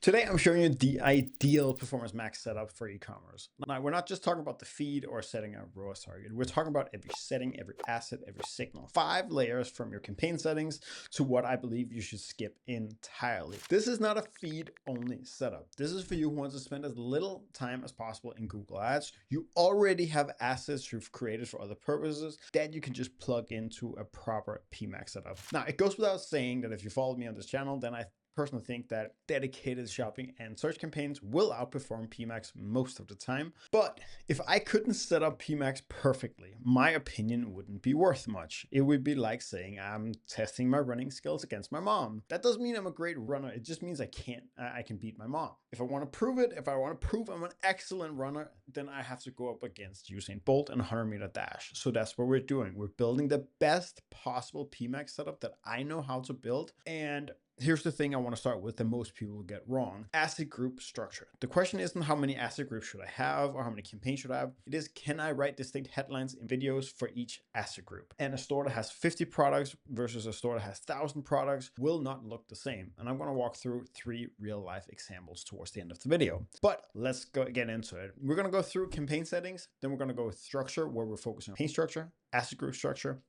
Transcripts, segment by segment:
Today, I'm showing you the ideal Performance Max setup for e-commerce. Now, we're not just talking about the feed or setting a ROAS target. We're talking about every setting, every asset, every signal. 5 layers from your campaign settings to what I believe you should skip entirely. This is not a feed-only setup. This is for you who wants to spend as little time as possible in Google Ads. You already have assets you've created for other purposes that you can just plug into a proper PMax setup. Now, it goes without saying that if you followed me on this channel, then I personally think that dedicated shopping and search campaigns will outperform PMax most of the time. But if I couldn't set up PMax perfectly, my opinion wouldn't be worth much. It would be like saying I'm testing my running skills against my mom. That doesn't mean I'm a great runner. It just means I can beat my mom. If I want to prove it, if I want to prove I'm an excellent runner, then I have to go up against Usain Bolt and 100-meter dash. So that's what we're doing. We're building the best possible PMax setup that I know how to build. And here's the thing I want to start with that most people get wrong. Asset group structure. The question isn't how many asset groups should I have or how many campaigns should I have. It is, can I write distinct headlines in videos for each asset group? And a store that has 50 products versus a store that has 1,000 products will not look the same. And I'm going to walk through 3 real life examples towards the end of the video. But let's get into it. We're going to go through campaign settings. Then we're going to go with structure, where we're focusing on campaign structure, asset group structure.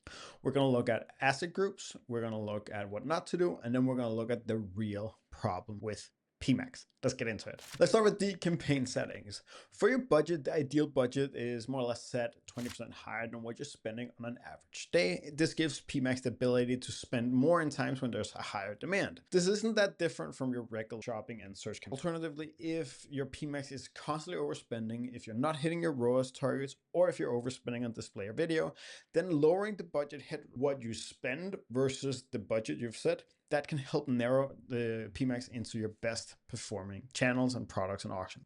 We're going to look at asset groups. We're going to look at what not to do. And then we're going to look at the real problem with PMax. Let's get into it. Let's start with the campaign settings. For your budget, the ideal budget is more or less set 20% higher than what you're spending on an average day. This gives PMax the ability to spend more in times when there's a higher demand. This isn't that different from your regular shopping and search campaign. Alternatively, if your PMax is constantly overspending, if you're not hitting your ROAS targets, or if you're overspending on display or video, then lowering the budget hit what you spend versus the budget you've set, that can help narrow the PMax into your best performing channels and products and auction.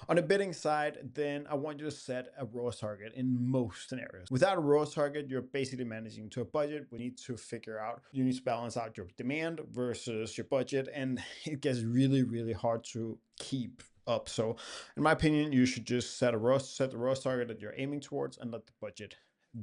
On the bidding side, then I want you to set a ROAS target in most scenarios. Without a ROAS target, you're basically managing to a budget. We need to figure out, you need to balance out your demand versus your budget, and it gets really, really hard to keep up. So in my opinion, you should just set the ROAS target that you're aiming towards and let the budget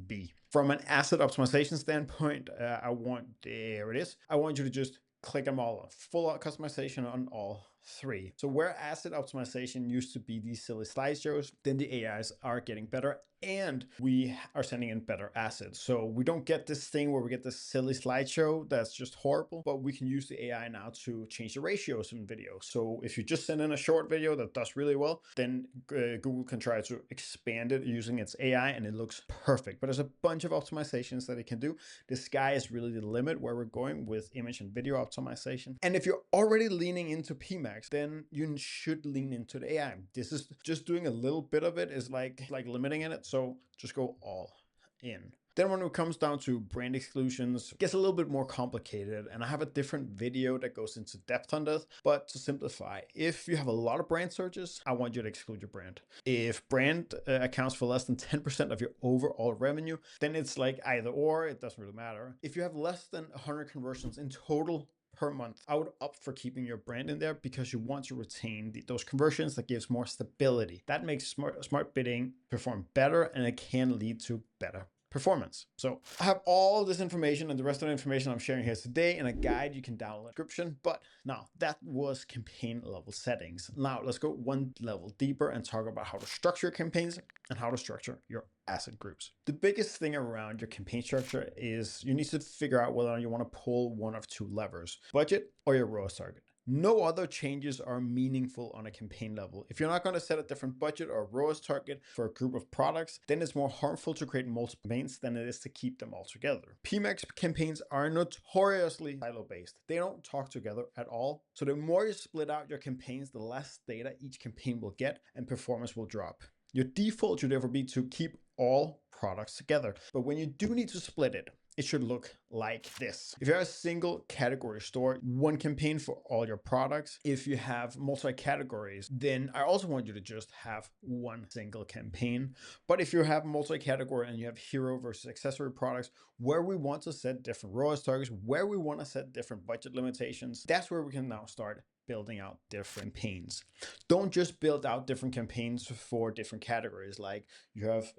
be. From an asset optimization standpoint, I want you to just click them all off. Full customization on all 3. So where asset optimization used to be these silly slideshows, then the AIs are getting better and we are sending in better assets. So we don't get this thing where we get this silly slideshow that's just horrible, but we can use the AI now to change the ratios in videos. So if you just send in a short video that does really well, then Google can try to expand it using its AI and it looks perfect. But there's a bunch of optimizations that it can do. The sky is really the limit where we're going with image and video optimization. And if you're already leaning into PMax, then you should lean into the AI. This is just doing a little bit of it is like limiting it. So just go all in. Then when it comes down to brand exclusions, it gets a little bit more complicated, and I have a different video that goes into depth on this. But to simplify, if you have a lot of brand searches, I want you to exclude your brand. If brand accounts for less than 10% of your overall revenue, then it's like either or, it doesn't really matter. If you have less than 100 conversions in total per month, I would opt for keeping your brand in there because you want to retain those conversions. That gives more stability. That makes smart bidding perform better, and it can lead to better performance. So I have all this information and the rest of the information I'm sharing here today in a guide you can download in the description. But now that was campaign level settings. Now let's go one level deeper and talk about how to structure your campaigns and how to structure your asset groups. The biggest thing around your campaign structure is you need to figure out whether you want to pull one of 2 levers, budget or your ROAS target. No other changes are meaningful on a campaign level. If you're not going to set a different budget or ROAS target for a group of products, then it's more harmful to create multiple campaigns than it is to keep them all together. PMax campaigns are notoriously silo-based. They don't talk together at all. So the more you split out your campaigns, the less data each campaign will get and performance will drop. Your default should therefore be to keep all products together. But when you do need to split it, it should look like this. If you have a single category store, one campaign for all your products. If you have multi-categories, then I also want you to just have one single campaign. But if you have multi-category and you have hero versus accessory products, where we want to set different ROAS targets, where we want to set different budget limitations, that's where we can now start building out different campaigns. Don't just build out different campaigns for different categories, like you have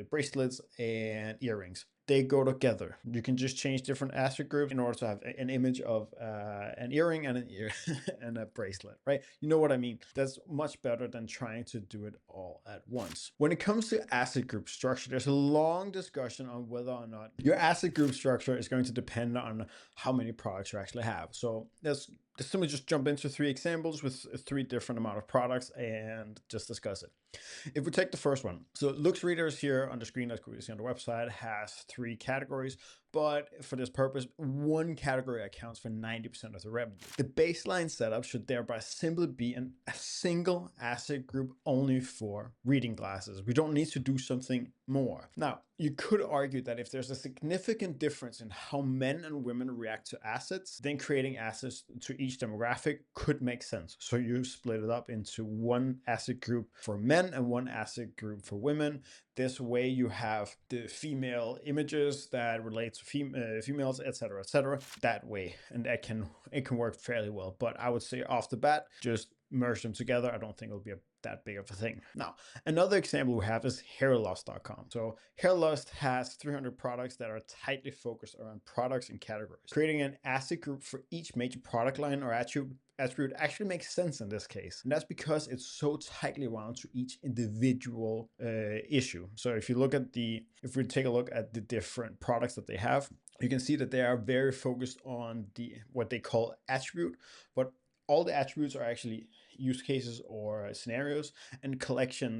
bracelets and earrings. they go together. You can just change different asset groups in order to have an image of an earring and an ear and a bracelet, right? You know what I mean? That's much better than trying to do it all at once. When it comes to asset group structure, there's a long discussion on whether or not your asset group structure is going to depend on how many products you actually have. So let's simply just jump into 3 examples with 3 different amount of products and just discuss it. If we take the first one, so Luxreaders here on the screen, as we see on the website, has 3 categories, but for this purpose, one category accounts for 90% of the revenue. The baseline setup should thereby simply be a single asset group only for reading glasses. We don't need to do something more. Now, you could argue that if there's a significant difference in how men and women react to assets, then creating assets to each demographic could make sense. So you split it up into one asset group for men and one asset group for women. This way you have the female images that relate to females, etc., etc. That way, and it can work fairly well. But I would say off the bat, just merge them together. I don't think it'll be that big of a thing. Now, another example we have is Hairlust.com. So Hairlust has 300 products that are tightly focused around products and categories. Creating an asset group for each major product line or attribute actually makes sense in this case. And that's because it's so tightly wound to each individual issue. So if we take a look at the different products that they have, you can see that they are very focused on what they call attribute, but all the attributes are actually use cases or scenarios, and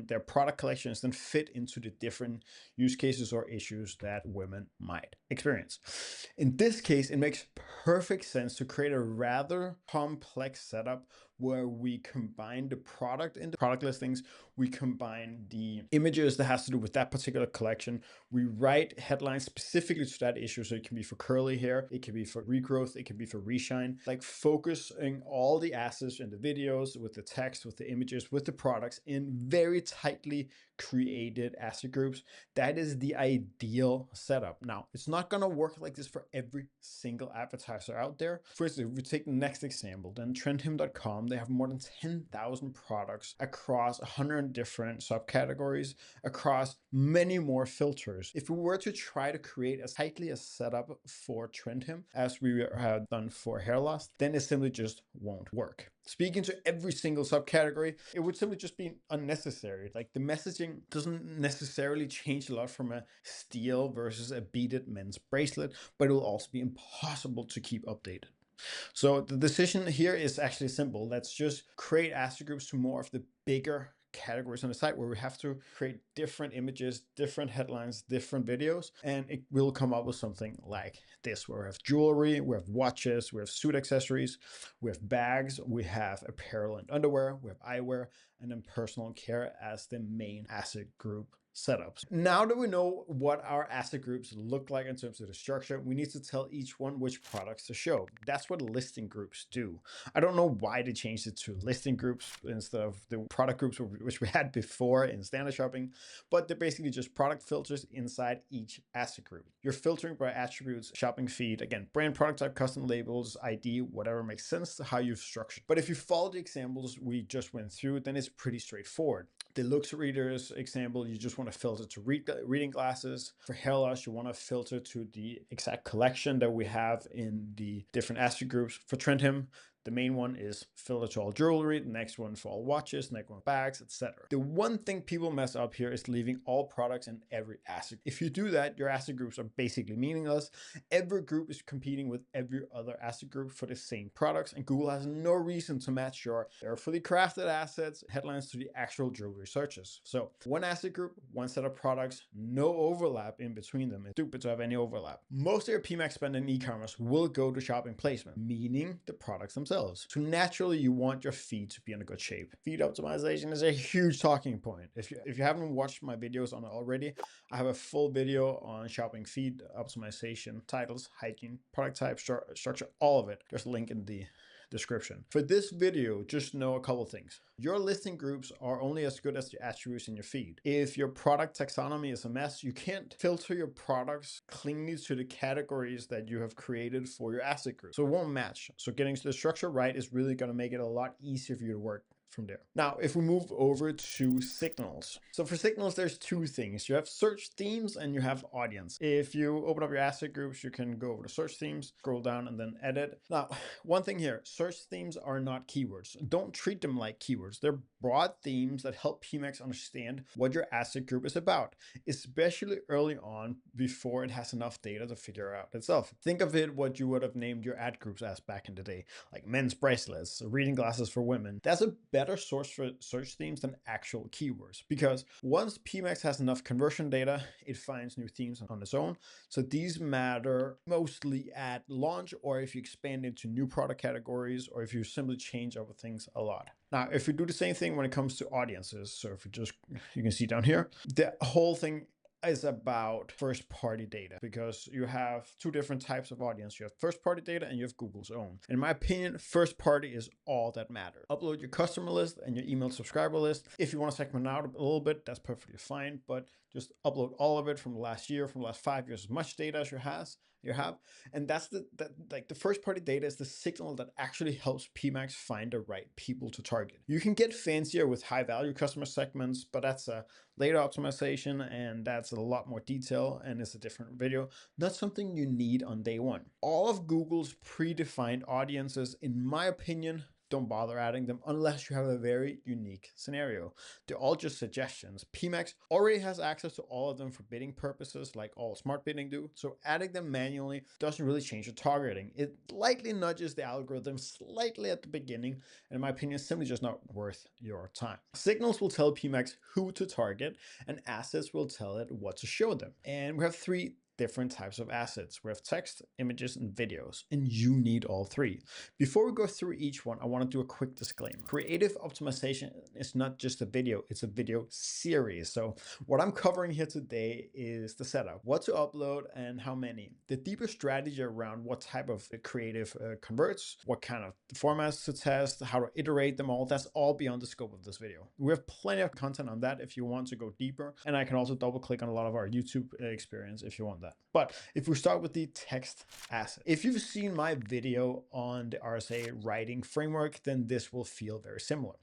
their product collections then fit into the different use cases or issues that women might experience. In this case, it makes perfect sense to create a rather complex setup where we combine the product in the product listings, we combine the images that has to do with that particular collection, we write headlines specifically to that issue, so it can be for curly hair, it can be for regrowth, it can be for reshine, like focusing all the assets in the videos with the text, with the images, with the products in very tightly created asset groups. That is the ideal setup. Now, it's not going to work like this for every single advertiser out there. First, if we take the next example, then Trendhim.com, they have more than 10,000 products across 100 different subcategories, across many more filters. If we were to try to create as tightly a setup for Trendhim as we have done for Hairlust, then it simply just won't work. Speaking to every single subcategory, it would simply just be unnecessary. Like, the messaging doesn't necessarily change a lot from a steel versus a beaded men's bracelet, but it will also be impossible to keep updated. So the decision here is actually simple. Let's just create asset groups to more of the bigger categories on the site where we have to create different images, different headlines, different videos, and it will come up with something like this, where we have jewelry, we have watches, we have suit accessories, we have bags, we have apparel and underwear, we have eyewear, and then personal care as the main asset group setups. Now that we know what our asset groups look like in terms of the structure, we need to tell each one which products to show. That's what listing groups do. I don't know why they changed it to listing groups instead of the product groups which we had before in standard shopping, but they're basically just product filters inside each asset group. You're filtering by attributes, shopping feed, again, brand, product type, custom labels, ID, whatever makes sense to how you've structured. But if you follow the examples we just went through, then it's pretty straightforward. The Luxreaders example, you just want to filter to reading glasses. For Hairlust, you want to filter to the exact collection that we have in the different asset groups. For Trendhim, the main one is filter to all jewelry, the next one for all watches, the next one bags, etc. The one thing people mess up here is leaving all products in every asset. If you do that, your asset groups are basically meaningless. Every group is competing with every other asset group for the same products, and Google has no reason to match your fully crafted assets, headlines to the actual jewelry searches. So one asset group, one set of products, no overlap in between them. It's stupid to have any overlap. Most of your PMax spend in e-commerce will go to shopping placement, meaning the products themselves. So naturally, you want your feed to be in a good shape. Feed optimization is a huge talking point. If you haven't watched my videos on it already, I have a full video on shopping feed optimization, titles, hygiene, product type, structure, all of it. There's a link in the description. For this video, just know a couple things. Your listing groups are only as good as the attributes in your feed. If your product taxonomy is a mess, you can't filter your products cleanly to the categories that you have created for your asset group. So it won't match. So getting the structure right is really going to make it a lot easier for you to work from there. Now, if we move over to signals. So for signals, there's two things. You have search themes and you have audience. If you open up your asset groups, you can go over to search themes, scroll down and then edit. Now, one thing here, search themes are not keywords. Don't treat them like keywords. They're broad themes that help PMax understand what your asset group is about, especially early on before it has enough data to figure out itself. Think of it what you would have named your ad groups as back in the day, like men's bracelets, reading glasses for women. That's a better source for search themes than actual keywords, because once PMax has enough conversion data, it finds new themes on its own. So these matter mostly at launch, or if you expand into new product categories, or if you simply change over things a lot. Now, if we do the same thing when it comes to audiences, so if you can see down here, the whole thing is about first-party data, because you have two different types of audience. You have first-party data and you have Google's own. In my opinion, first-party is all that matters. Upload your customer list and your email subscriber list. If you want to segment out a little bit, that's perfectly fine, but just upload all of it from the last year, from the last 5 years, as much data as you have. And that's the first-party data is the signal that actually helps PMax find the right people to target. You can get fancier with high-value customer segments, but that's a later optimization, and that's a lot more detail, and it's a different video. Not something you need on day one. All of Google's predefined audiences, in my opinion, don't bother adding them unless you have a very unique scenario. They're all just suggestions. PMax already has access to all of them for bidding purposes, like all smart bidding do. So adding them manually doesn't really change your targeting. It lightly nudges the algorithm slightly at the beginning, and in my opinion, it's simply just not worth your time. Signals will tell PMax who to target, and assets will tell it what to show them. And we have three different types of assets. We have text, images, and videos, and you need all three. Before we go through each one, I want to do a quick disclaimer. Creative optimization is not just a video, it's a video series. So what I'm covering here today is the setup, what to upload and how many. The deeper strategy around what type of creative converts, what kind of formats to test, how to iterate them all, that's all beyond the scope of this video. We have plenty of content on that if you want to go deeper, and I can also double click on a lot of our YouTube experience if you want that. But if we start with the text asset, if you've seen my video on the RSA writing framework, then this will feel very similar.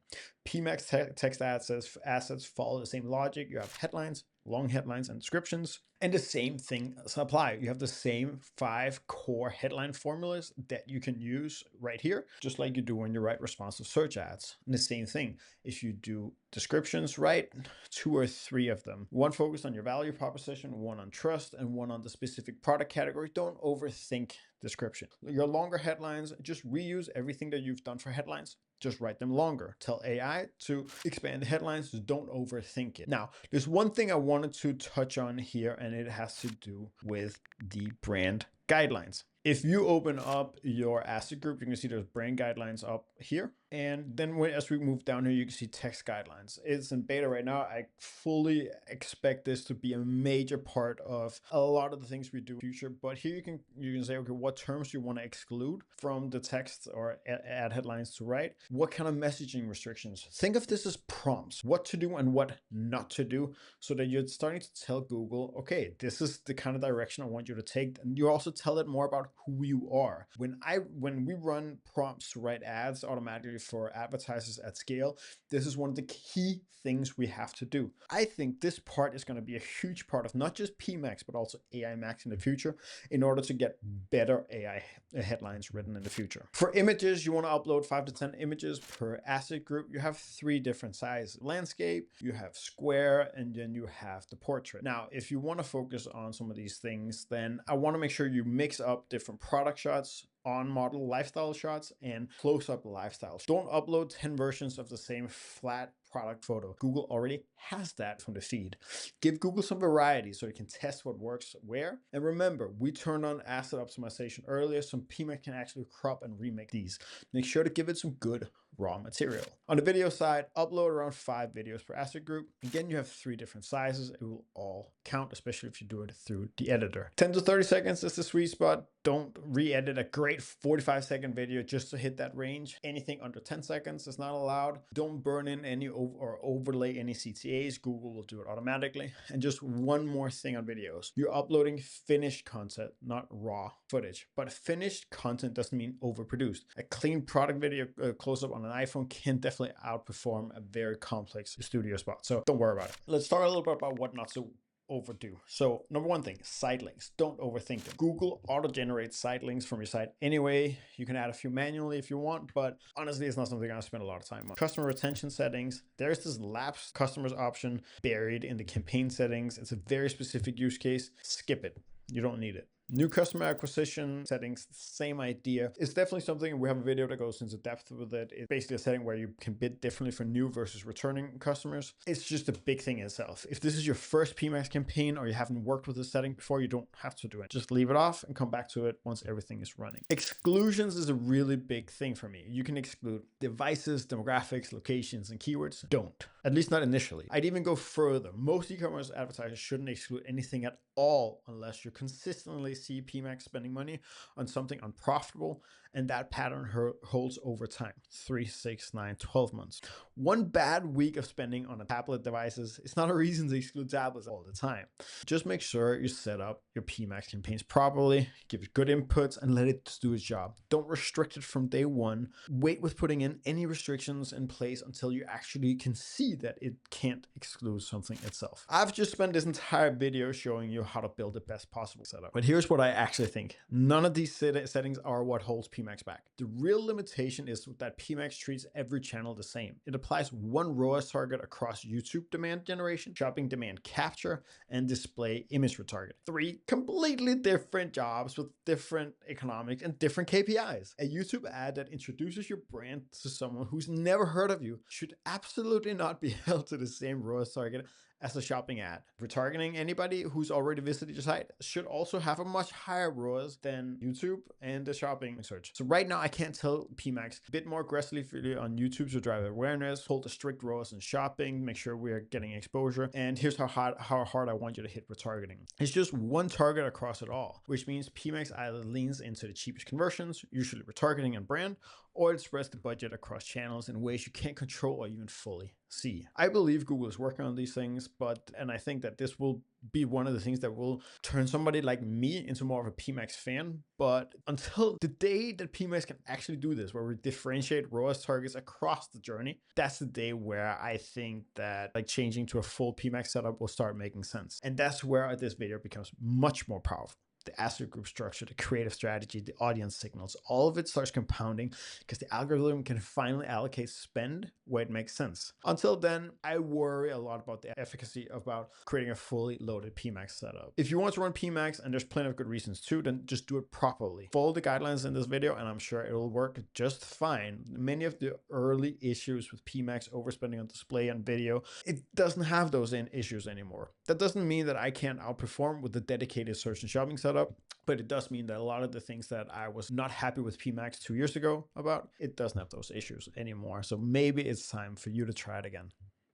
PMax text assets follow the same logic. You have headlines, long headlines, and descriptions. And the same thing apply. You have the same 5 core headline formulas that you can use right here, just like you do when you write responsive search ads. And the same thing, if you do descriptions, write 2 or 3 of them. One focused on your value proposition, one on trust, and one on the specific product category. Don't overthink description. Your longer headlines, just reuse everything that you've done for headlines. Just write them longer. Tell AI to expand the headlines. Just don't overthink it. Now, there's one thing I wanted to touch on here, and it has to do with the brand guidelines. If you open up your asset group, you can see there's brand guidelines up here. And then as we move down here, you can see text guidelines. It's in beta right now. I fully expect this to be a major part of a lot of the things we do in the future. But here you can say, okay, what terms you want to exclude from the text or add headlines to write? What kind of messaging restrictions? Think of this as prompts, what to do and what not to do, so that you're starting to tell Google, okay, this is the kind of direction I want you to take. And you also tell it more about who you are. When we run prompts to write ads automatically for advertisers at scale, this is one of the key things we have to do. I think this part is going to be a huge part of not just PMax, but also AI Max in the future, in order to get better AI headlines written in the future. For images, you want to upload 5 to 10 images per asset group. You have 3 different sizes: landscape, you have square, and then you have the portrait. Now, if you want to focus on some of these things, then I want to make sure you mix up different product shots, on-model lifestyle shots, and close-up lifestyle. Don't upload 10 versions of the same flat product photo. Google already has that from the feed. Give Google some variety so you can test what works where. And remember, we turned on asset optimization earlier, so PMax can actually crop and remake these. Make sure to give it some good raw material. On the video side, upload around 5 videos per asset group. Again, you have 3 different sizes. It will all count, especially if you do it through the editor. 10 to 30 seconds is the sweet spot. Don't re-edit a great 45-second video just to hit that range. Anything under 10 seconds is not allowed. Don't burn in any or overlay any CTAs. Google will do it automatically. And just one more thing on videos. You're uploading finished content, not raw footage. But finished content doesn't mean overproduced. A clean product video close-up on an iPhone can definitely outperform a very complex studio spot. So don't worry about it. Let's talk a little bit about what not to overdo. So number one thing, site links. Don't overthink them. Google auto-generates site links from your site anyway. You can add a few manually if you want, but honestly, it's not something I spend a lot of time on. Customer retention settings. There's this lapsed customers option buried in the campaign settings. It's a very specific use case. Skip it. You don't need it. New customer acquisition settings, same idea. It's definitely something, we have a video that goes into depth with it. It's basically a setting where you can bid differently for new versus returning customers. It's just a big thing in itself. If this is your first PMax campaign or you haven't worked with this setting before, you don't have to do it. Just leave it off and come back to it once everything is running. Exclusions is a really big thing for me. You can exclude devices, demographics, locations, and keywords. Don't. At least not initially. I'd even go further. Most e-commerce advertisers shouldn't exclude anything at all unless you consistently see PMax spending money on something unprofitable, and that pattern holds over time. 3, 6, 9, 12 months. One bad week of spending on a tablet devices is not a reason to exclude tablets all the time. Just make sure you set up your PMax campaigns properly, give it good inputs, and let it do its job. Don't restrict it from day one. Wait with putting in any restrictions in place until you actually can see that it can't exclude something itself. I've just spent this entire video showing you how to build the best possible setup. But here's what I actually think. None of these settings are what holds PMax back. The real limitation is that PMax treats every channel the same. It applies one ROAS target across YouTube demand generation, shopping demand capture, and display image retargeting. 3 completely different jobs with different economics and different KPIs. A YouTube ad that introduces your brand to someone who's never heard of you should absolutely not be held to the same ROAS target as a shopping ad. Retargeting anybody who's already visited your site should also have a much higher ROAS than YouTube and the shopping search. So right now I can't tell PMax a bit more aggressively on YouTube to drive awareness, hold a strict ROAS in shopping, make sure we're getting exposure. And here's how hard I want you to hit retargeting. It's just one target across it all, which means PMax either leans into the cheapest conversions, usually retargeting and brand, or it spreads the budget across channels in ways you can't control or even fully see. I believe Google is working on these things, and I think that this will be one of the things that will turn somebody like me into more of a PMax fan. But until the day that PMax can actually do this, where we differentiate ROAS targets across the journey, that's the day where I think that like changing to a full PMax setup will start making sense. And that's where this video becomes much more powerful. The asset group structure, the creative strategy, the audience signals, all of it starts compounding because the algorithm can finally allocate spend where it makes sense. Until then, I worry a lot about the efficacy about creating a fully loaded PMax setup. If you want to run PMax, and there's plenty of good reasons too, then just do it properly. Follow the guidelines in this video and I'm sure it will work just fine. Many of the early issues with PMax overspending on display and video, it doesn't have those issues anymore. That doesn't mean that I can't outperform with the dedicated search and shopping setup, but it does mean that a lot of the things that I was not happy with PMax 2 years ago about, it doesn't have those issues anymore. So maybe it's time for you to try it again.